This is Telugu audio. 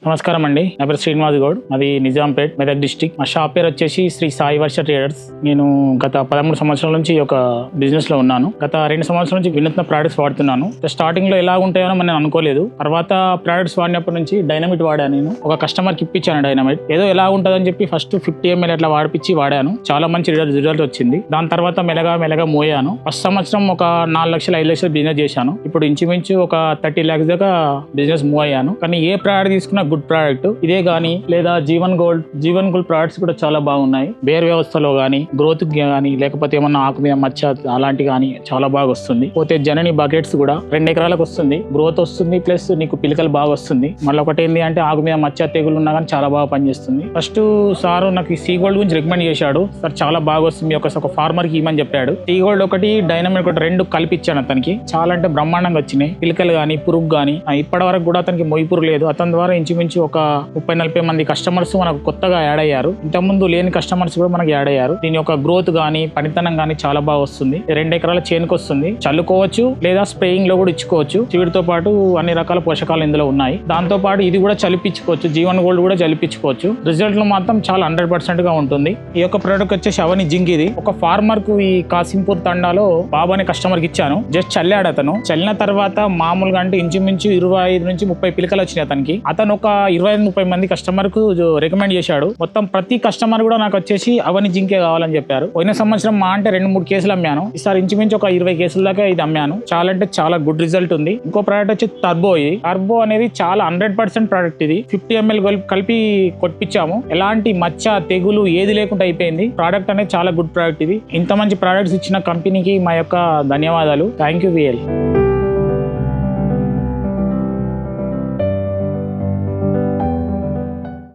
నమస్కారం అండి. నా పేరు శ్రీనివాస్ గౌడ్. అది నిజాంపేట్, మెదక్ డిస్టిక్. మా షాప్ పేరు వచ్చేసి శ్రీ సాయి వర్ష ట్రేడర్స్. నేను గత 13 సంవత్సరాల నుంచి ఒక బిజినెస్ లో ఉన్నాను. గత 2 సంవత్సరాల నుంచి వినూత్న ప్రొడక్ట్స్ వాడుతున్నాను. స్టార్టింగ్ లో ఎలా ఉంటాయో నేను అనుకోలేదు. తర్వాత ప్రొడక్ట్స్ వాడినప్పటి నుంచి డైనమిట్ వాడాను. నేను ఒక కస్టమర్ కి ఇప్పించాను డైనమిట్. ఏదో ఎలా ఉంటుందని చెప్పి ఫస్ట్ 50 ml అట్లా వాడిపించి వాడాను. చాలా మంచి రిజల్ట్ వచ్చింది. దాని తర్వాత మెల్లగా మోయాను. ఫస్ట్ సంవత్సరం ఒక 4 లక్షలు 5 లక్షలు బిజినెస్ చేశాను. ఇప్పుడు ఇంచుమించు ఒక 30 lakhs దాకా బిజినెస్ మూవ్ అయ్యాను. కానీ ఏ ప్రోడక్ట్ తీసుకున్నా గుడ్ ప్రోడక్ట్. ఇదే గానీ లేదా జీవన్ గోల్డ్ ప్రొడక్ట్స్ కూడా చాలా బాగున్నాయి. బేర్ వ్యవస్థలో గానీ, గ్రోత్ గానీ, లేకపోతే ఏమన్నా ఆకు మీద మచ్చ అలాంటి గానీ చాలా బాగా వస్తుంది. పోతే జనని బకెట్స్ కూడా 2 ఎకరాలకు వస్తుంది. గ్రోత్ వస్తుంది, ప్లస్ నీకు పిలకలు బాగా వస్తుంది. మళ్ళీ ఒకటి ఏంటి అంటే ఆకు మీద మచ్చ తెగులు ఉన్నా కానీ చాలా బాగా పనిచేస్తుంది. ఫస్ట్ సార్ నాకు ఈ సీ గోల్డ్ గురించి రికమెండ్ చేశాడు. సార్ చాలా బాగా వస్తుంది, ఒక ఫార్మర్ కి ఇవ్వమని చెప్పాడు. సీ గోల్డ్ ఒకటి, డైనమిక్ ఒకటి 2 కలిపిచ్చాను అతనికి. చాలా అంటే బ్రహ్మాండంగా వచ్చినాయి. పిలకలు గానీ, పురుగు గానీ. ఇప్పటి వరకు కూడా అతనికి మొయ్యి పురుగు లేదు. అతని ద్వారా ఇంచుమించు ఒక 30-40 మంది కస్టమర్స్ మనకు కొత్తగా యాడ్ అయ్యారు. ఇంతకుముందు లేని కస్టమర్స్ కూడా మనకి యాడ్ అయ్యారు. దీని యొక్క గ్రోత్ గానీ, పనితనం గానీ చాలా బాగా వస్తుంది. 2 ఎకరాల చేనుకు వస్తుంది. చల్లుకోవచ్చు లేదా స్ప్రేయింగ్ లో కూడా ఇచ్చుకోవచ్చు. వీటితో పాటు అన్ని రకాల పోషకాలు ఇందులో ఉన్నాయి. దాంతో పాటు ఇది కూడా చలిపించుకోవచ్చు. జీవన్ గోల్డ్ కూడా చలిపించుకోవచ్చు. రిజల్ట్ లో మాత్రం చాలా 100% గా ఉంటుంది. ఈ యొక్క ప్రోడక్ట్ వచ్చేసి అవని జింక్. ఇది ఒక ఫార్మర్ కు ఈ కాసింపూర్ తండాలో బాబు అనే కస్టమర్ కి ఇచ్చాను. జస్ట్ చల్లాడు అతను. చల్లిన తర్వాత మామూలుగా అంటే ఇంచుమించు 25 నుంచి 30 పిలకలు వచ్చినాయి అతనికి. అతను ఒక 25-30 మంది కస్టమర్ కు రికమెండ్ చేశాడు. మొత్తం ప్రతి కస్టమర్ కూడా నాకు వచ్చేసి అవని జింకే కావాలని చెప్పారు. పోయిన సంవత్సరం మా అంటే 2-3 కేసులు అమ్మాను. ఈసారి ఇంచుమించు ఒక 20 కేసుల దాకా ఇది అమ్మాను. చాలా అంటే చాలా గుడ్ రిజల్ట్ ఉంది. ఇంకో ప్రోడక్ట్ వచ్చి టర్బో. టర్బో అనేది చాలా 100% ప్రోడక్ట్. ఇది 50 ml కలిపి కొట్టించాము. ఎలాంటి మచ్చ తెగులు ఏది లేకుండా అయిపోయింది. ప్రోడక్ట్ అనేది చాలా గుడ్ ప్రోడక్ట్. ఇది ఇంత మంచి ప్రోడక్ట్స్ ఇచ్చిన కంపెనీకి మా యొక్క ధన్యవాదాలు. Thank you.